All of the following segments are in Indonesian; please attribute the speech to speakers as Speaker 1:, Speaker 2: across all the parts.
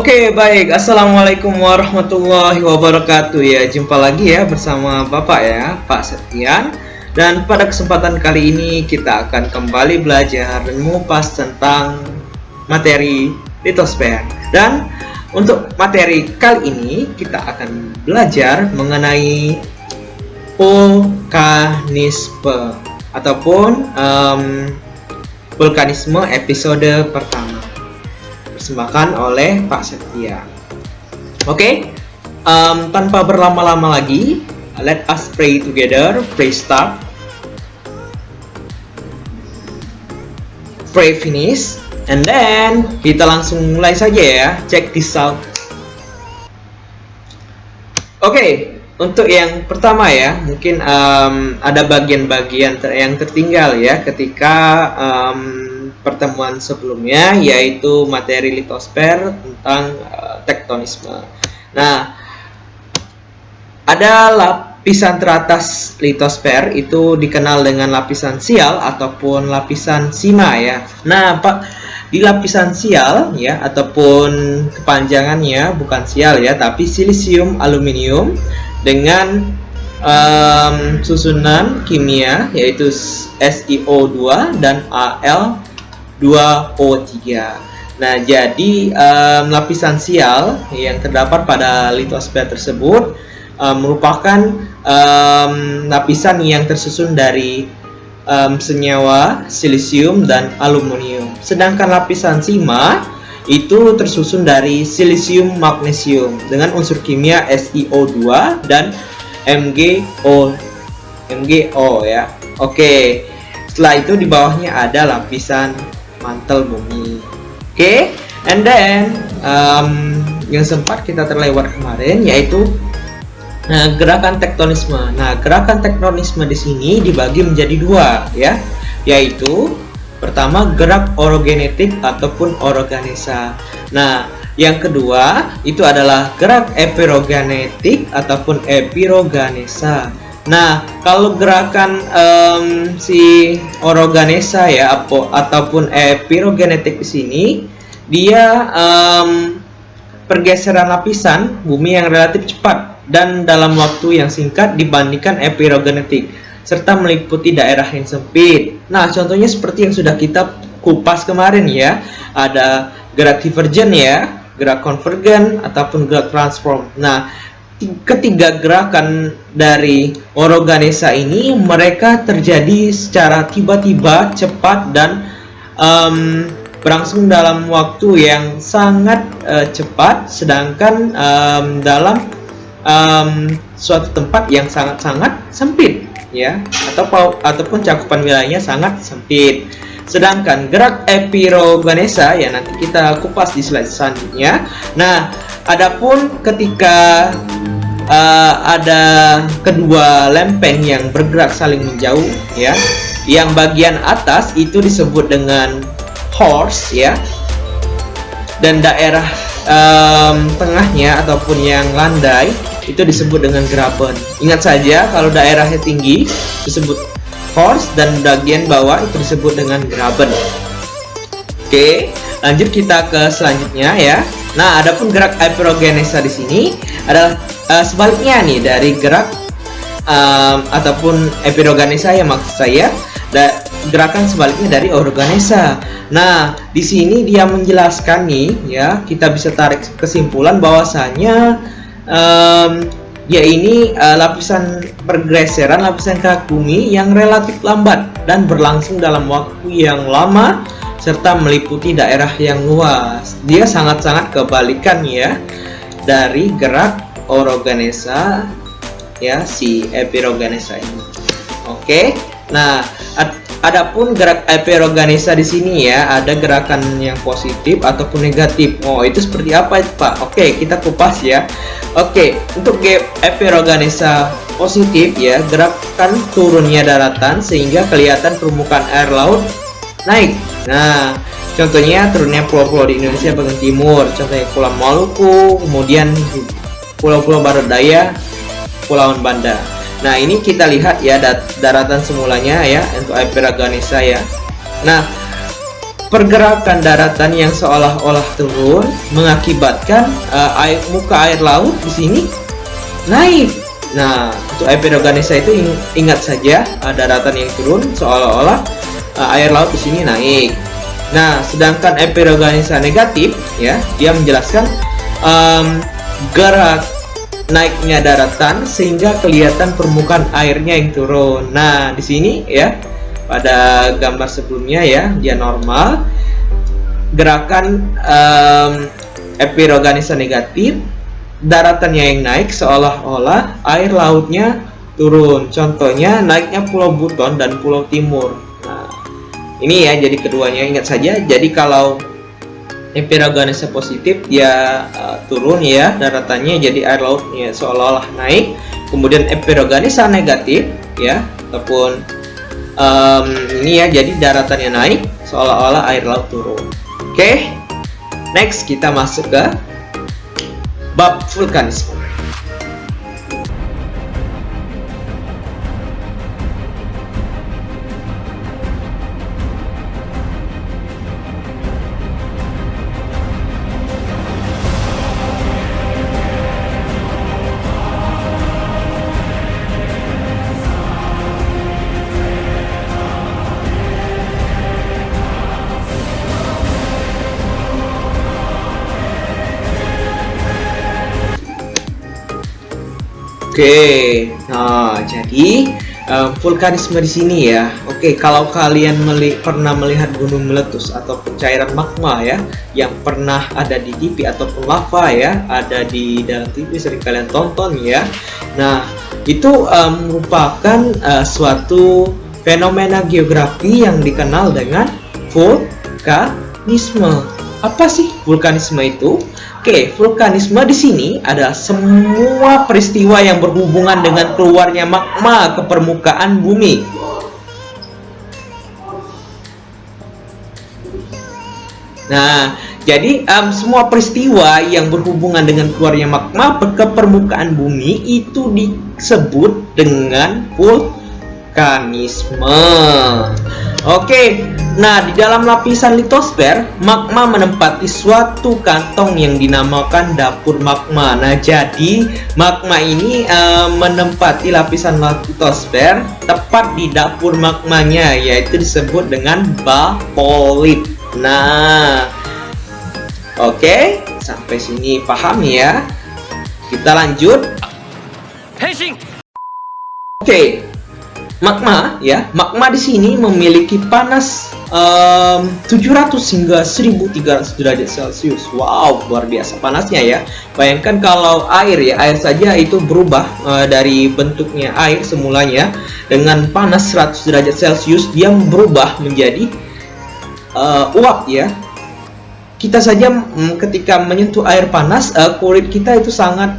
Speaker 1: Oke, baik. Assalamualaikum warahmatullahi wabarakatuh. Ya, jumpa lagi ya bersama Bapak ya, Pak Septian. Dan pada kesempatan kali ini kita akan kembali belajar dan mengupas tentang materi litosfer. Dan untuk materi kali ini kita akan belajar mengenai vulkanisme ataupun vulkanisme episode pertama, dipersembahkan oleh Pak Setia. Oke, tanpa berlama-lama lagi, let us pray together. Pray start, pray finish, and then kita langsung mulai saja ya. Check this out. Oke, untuk yang pertama ya, mungkin ada bagian-bagian yang tertinggal ya ketika pertemuan sebelumnya, yaitu materi litosfer tentang tektonisme. Nah, ada lapisan teratas litosfer itu dikenal dengan lapisan sial ataupun lapisan sima ya. Nah, di lapisan sial ya, ataupun kepanjangannya bukan sial ya, tapi silisium aluminium dengan susunan kimia yaitu SiO2 dan Al2O3. Nah, jadi lapisan sial yang terdapat pada litosfer tersebut merupakan lapisan yang tersusun dari senyawa silisium dan aluminium. Sedangkan lapisan sima itu tersusun dari silisium magnesium dengan unsur kimia SiO2 dan MgO ya. Oke. Setelah itu di bawahnya ada lapisan mantel bumi. Oke, and then yang sempat kita terlewat kemarin yaitu gerakan tektonisme. Nah, gerakan tektonisme di sini dibagi menjadi dua ya, yaitu pertama gerak orogenetik ataupun oroganesa. Nah, yang kedua itu adalah gerak epirogenetik ataupun epiroganesa. Nah, kalau gerakan si oroganesa ya ataupun epirogenetik di sini, dia pergeseran lapisan bumi yang relatif cepat dan dalam waktu yang singkat dibandingkan epirogenetik, serta meliputi daerah yang sempit. Nah, contohnya seperti yang sudah kita kupas kemarin ya, ada gerak divergen ya, gerak konvergen ataupun gerak transform. Nah, ketiga gerakan dari oroganesa ini mereka terjadi secara tiba-tiba, cepat, dan berlangsung dalam waktu yang sangat cepat, sedangkan dalam suatu tempat yang sangat-sangat sempit ya, ataupun cakupan wilayahnya sangat sempit. Sedangkan gerak epiroganesa ya nanti kita kupas di slide selanjutnya. Nah, adapun ketika ada kedua lempeng yang bergerak saling menjauh ya, yang bagian atas itu disebut dengan horse ya, dan daerah tengahnya ataupun yang landai itu disebut dengan graben. Ingat saja, kalau daerahnya tinggi disebut horse dan bagian bawah itu disebut dengan graben. Oke, lanjut kita ke selanjutnya ya. Nah, adapun gerak epirogenesa di sini adalah sebaliknya nih dari gerak ataupun epirogenesa ya, maksud saya gerakan sebaliknya dari oroganesa. Nah, di sini dia menjelaskan nih ya, kita bisa tarik kesimpulan bahwasanya ya ini lapisan pergeseran lapisan kerak bumi yang relatif lambat dan berlangsung dalam waktu yang lama serta meliputi daerah yang luas. Dia sangat-sangat kebalikan ya dari gerak oroganesa ya, si epiroganesa ini. Oke. Nah, adapun gerak epiroganesa di sini ya, ada gerakan yang positif ataupun negatif. Oh, itu seperti apa itu, Pak? Oke, kita kupas ya. Oke, untuk epiroganesa positif ya, gerakan turunnya daratan sehingga kelihatan permukaan air laut naik. Nah, contohnya turunnya pulau-pulau di Indonesia bagian timur, contohnya Pulau Maluku, kemudian pulau-pulau Barat Daya, Pulauan Banda. Nah, ini kita lihat ya daratan semulanya ya untuk epiroganesa ya. Nah, pergerakan daratan yang seolah-olah turun mengakibatkan muka air laut di sini naik. Nah, untuk epiroganesa itu ingat saja daratan yang turun seolah-olah air laut di sini naik. Nah, sedangkan epiroganesa negatif ya, dia menjelaskan gerak naiknya daratan sehingga kelihatan permukaan airnya yang turun. Nah, di sini ya, pada gambar sebelumnya ya, dia normal. Gerakan epiroganesa negatif, daratannya yang naik seolah-olah air lautnya turun. Contohnya naiknya Pulau Buton dan Pulau Timur. Nah, ini ya, jadi keduanya ingat saja. Jadi kalau epiroganesa positif dia turun ya daratannya, jadi air lautnya seolah-olah naik. Kemudian epiroganesa negatif ya, ataupun ini ya, jadi daratannya naik seolah-olah air laut turun. Oke, next kita masuk ke bab vulkanisme. Oke, nah jadi vulkanisme di sini ya. Oke, kalau kalian pernah melihat gunung meletus atau cairan magma ya, yang pernah ada di TV ataupun lava ya, ada di dalam TV, sering kalian tonton ya. Nah, itu merupakan suatu fenomena geografi yang dikenal dengan vulkanisme. Apa sih vulkanisme itu? Oke, vulkanisme di sini adalah semua peristiwa yang berhubungan dengan keluarnya magma ke permukaan bumi. Nah, jadi semua peristiwa yang berhubungan dengan keluarnya magma ke permukaan bumi itu disebut dengan vulkanisme. Oke, nah di dalam lapisan litosfer, magma menempati suatu kantong yang dinamakan dapur magma. Nah, jadi magma ini menempati lapisan litosfer tepat di dapur magmanya, yaitu disebut dengan bapolit. Nah, oke, sampai sini paham ya? Kita lanjut. Oke. Magma ya, magma di sini memiliki panas 700 hingga 1300 derajat Celcius. Wow, luar biasa panasnya ya. Bayangkan kalau air ya, air saja itu berubah dari bentuknya air semulanya dengan panas 100 derajat Celcius, dia berubah menjadi uap ya. Kita saja ketika menyentuh air panas, kulit kita itu sangat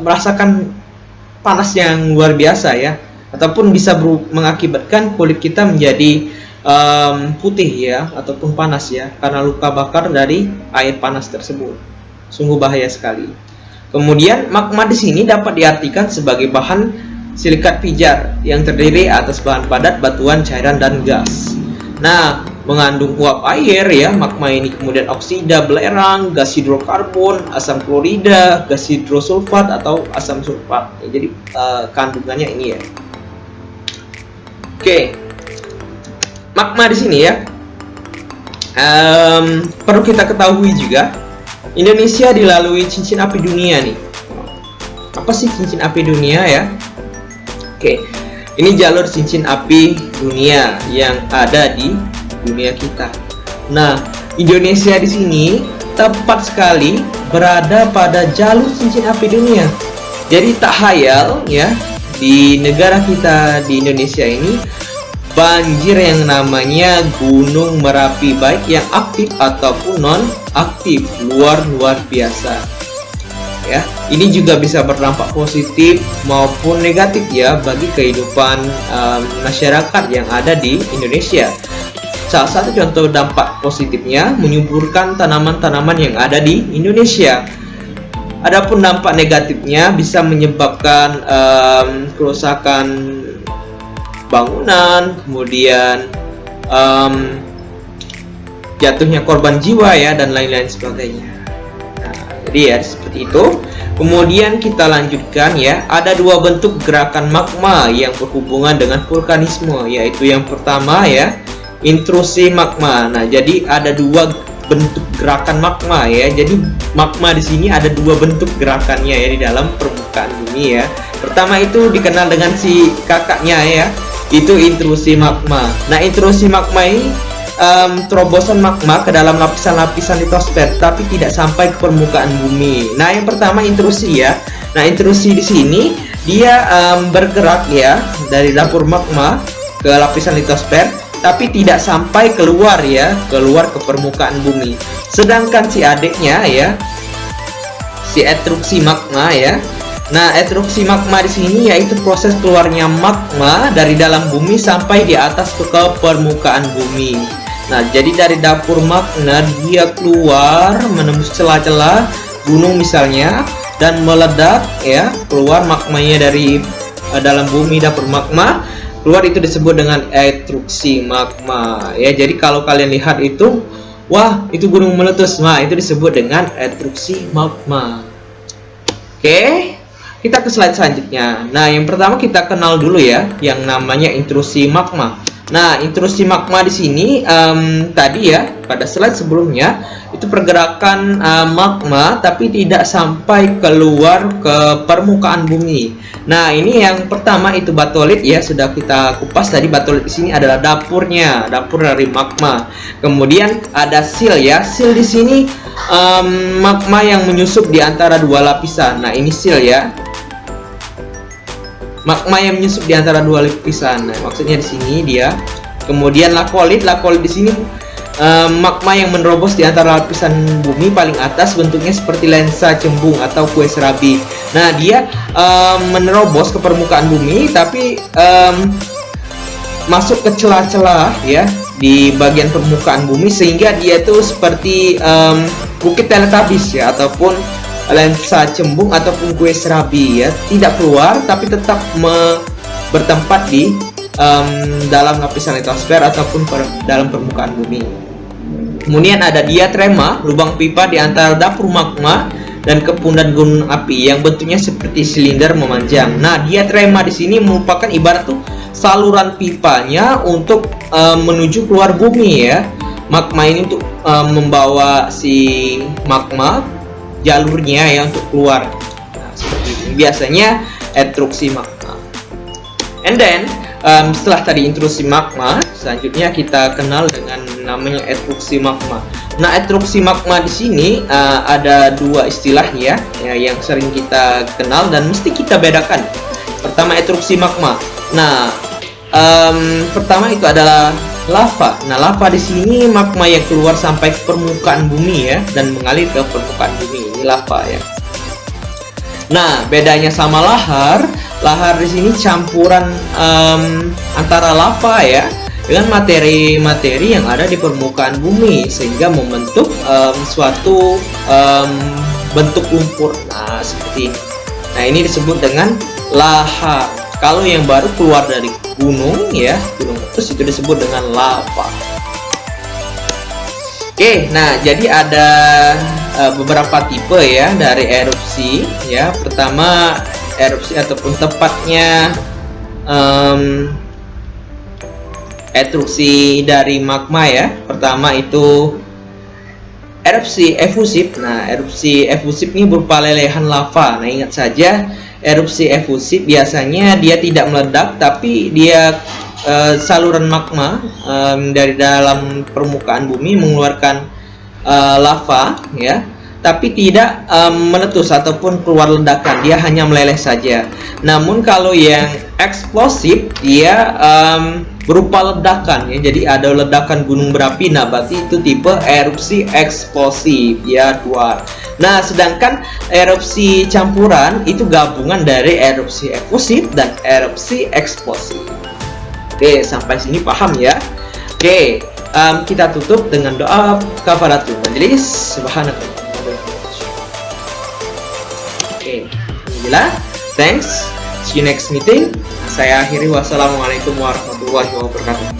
Speaker 1: merasakan panas yang luar biasa ya, ataupun bisa mengakibatkan kulit kita menjadi putih ya, ataupun panas ya, karena luka bakar dari air panas tersebut. Sungguh bahaya sekali. Kemudian magma di sini dapat diartikan sebagai bahan silikat pijar yang terdiri atas bahan padat, batuan, cairan, dan gas. Nah, mengandung uap air ya, magma ini kemudian oksida, belerang, gas hidrokarbon, asam klorida, gas hidrosulfat atau asam sulfat ya, jadi kandungannya ini ya. Oke, magma di sini ya, perlu kita ketahui juga, Indonesia dilalui cincin api dunia nih. Apa sih cincin api dunia ya? Oke, ini jalur cincin api dunia yang ada di dunia kita. Nah, Indonesia di sini tepat sekali berada pada jalur cincin api dunia. Jadi tak hayal ya, di negara kita di Indonesia ini banjir yang namanya Gunung Merapi, baik yang aktif ataupun non aktif, luar biasa. Ya, ini juga bisa berdampak positif maupun negatif ya bagi kehidupan masyarakat yang ada di Indonesia. Salah satu contoh dampak positifnya menyuburkan tanaman-tanaman yang ada di Indonesia. Adapun dampak negatifnya bisa menyebabkan kerusakan bangunan, kemudian jatuhnya korban jiwa ya, dan lain-lain sebagainya. Nah, jadi ya seperti itu. Kemudian kita lanjutkan ya, ada dua bentuk gerakan magma yang berhubungan dengan vulkanisme, yaitu yang pertama ya, intrusi magma. Nah, jadi ada dua bentuk gerakan magma ya. Jadi magma di sini ada dua bentuk gerakannya ya di dalam permukaan bumi ya. Pertama itu dikenal dengan si kakaknya ya, itu intrusi magma. Nah, intrusi magma ini terobosan magma ke dalam lapisan-lapisan litosfer, tapi tidak sampai ke permukaan bumi. Nah, yang pertama intrusi ya. Nah, intrusi di sini dia bergerak ya dari dapur magma ke lapisan litosfer, tapi tidak sampai keluar ya, keluar ke permukaan bumi. Sedangkan si adiknya ya, si etruksi magma ya. Nah, etruksi magma di sini yaitu proses keluarnya magma dari dalam bumi sampai di atas ke permukaan bumi. Nah, jadi dari dapur magma dia keluar menembus celah-celah gunung misalnya dan meledak ya, keluar magmanya dari dalam bumi dapur magma, keluar, itu disebut dengan etruksi magma ya. Jadi kalau kalian lihat itu, wah itu gunung meletus, nah itu disebut dengan etruksi magma. Oke, kita ke slide selanjutnya. Nah, yang pertama kita kenal dulu ya yang namanya intrusi magma. Nah, intrusi magma di sini tadi ya pada slide sebelumnya itu pergerakan magma tapi tidak sampai keluar ke permukaan bumi. Nah, ini yang pertama itu batolit ya, sudah kita kupas tadi. Batolit di sini adalah dapurnya, dapur dari magma. Kemudian ada sil ya. Sil di sini magma yang menyusup di antara dua lapisan. Nah, ini sil ya. Magma yang menyusup di antara dua lapisan. Nah, maksudnya di sini dia. Kemudian lakolit. Lakolit di sini magma yang menerobos di antara lapisan bumi paling atas, bentuknya seperti lensa cembung atau kue serabi. Nah, dia menerobos ke permukaan bumi tapi masuk ke celah-celah ya di bagian permukaan bumi, sehingga dia itu seperti bukit teletabis ya, ataupun lensa cembung ataupun kue serabi ya, tidak keluar tapi tetap bertempat di dalam lapisan litosfer ataupun dalam permukaan bumi. Kemudian ada diatrema, lubang pipa di antara dapur magma dan kepundan gunung api yang bentuknya seperti silinder memanjang. Nah, diatrema di sini merupakan ibarat tuh saluran pipanya untuk menuju keluar bumi ya. Magma ini untuk membawa si magma jalurnya ya untuk keluar. Nah, seperti ini biasanya etruksi magma. And then setelah tadi intrusi magma, selanjutnya kita kenal dengan namanya etruksi magma. Nah, etruksi magma di sini ada dua istilah ya yang sering kita kenal dan mesti kita bedakan. Pertama, etruksi magma. Nah, pertama itu adalah lava. Nah, lava di sini magma yang keluar sampai ke permukaan bumi ya dan mengalir ke permukaan bumi. Ini lava ya. Nah, bedanya sama lahar. Lahar di sini campuran antara lava ya dengan materi-materi yang ada di permukaan bumi sehingga membentuk suatu bentuk lumpur. Nah, seperti ini. Nah, ini disebut dengan lahar. Kalau yang baru keluar dari gunung ya, gunung meletus, itu disebut dengan lava. Oke, nah jadi ada beberapa tipe ya dari erupsi ya. Pertama, erupsi ataupun tepatnya erupsi dari magma ya. Pertama itu erupsi efusif. Nah, erupsi efusif ini berupa lelehan lava. Nah, ingat saja erupsi efusif biasanya dia tidak meledak tapi dia saluran magma dari dalam permukaan bumi mengeluarkan lava ya, tapi tidak meletus ataupun keluar ledakan, dia hanya meleleh saja. Namun kalau yang eksplosif dia berupa ledakan ya, jadi ada ledakan gunung berapi. Nah, berarti itu tipe erupsi eksplosif ya, keluar. Nah, sedangkan erupsi campuran itu gabungan dari erupsi efusif dan erupsi eksplosif. Oke, sampai sini paham ya? Oke, kita tutup dengan doa kafaratul majelis. Subhanallah. Oke, alhamdulillah. Thanks. See you next meeting. Saya akhiri. Wassalamualaikum warahmatullahi wabarakatuh.